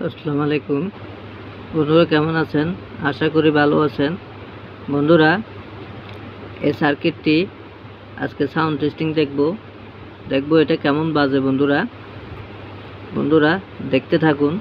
আসসালামু আলাইকুম বন্ধুরা, কেমন আছেন? আশা করি ভালো আছেন। বন্ধুরা, এই সার্কিটটি আজকে সাউন্ড টেস্টিং দেখব এটা কেমন বাজে। বন্ধুরা দেখতে থাকুন।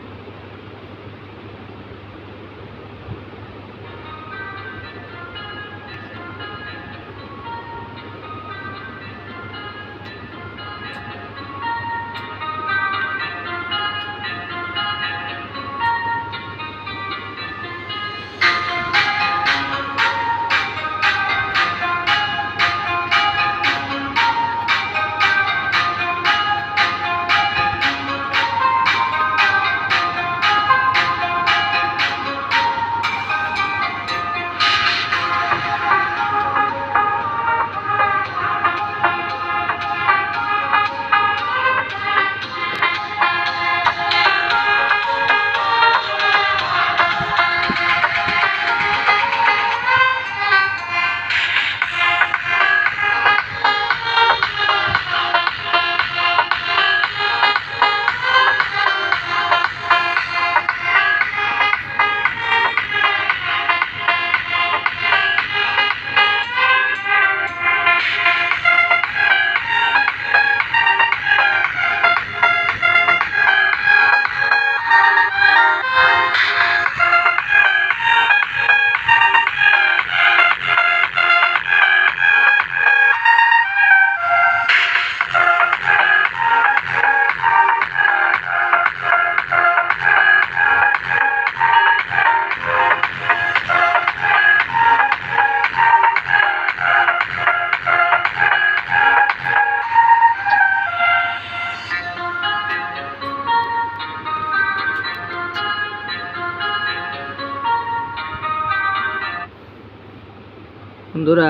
বন্ধুরা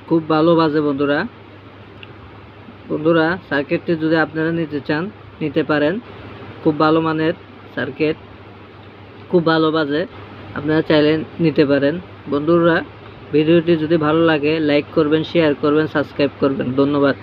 খুব ভালো বাজে। বন্ধুরা সার্কিটটি যদি আপনারা নিতে চান নিতে পারেন। খুব ভালো মানের সার্কিট, খুব ভালো বাজে, আপনারা চাইলে নিতে পারেন। বন্ধুরা ভিডিওটি যদি ভালো লাগে লাইক করবেন, শেয়ার করবেন, সাবস্ক্রাইব করবেন। ধন্যবাদ।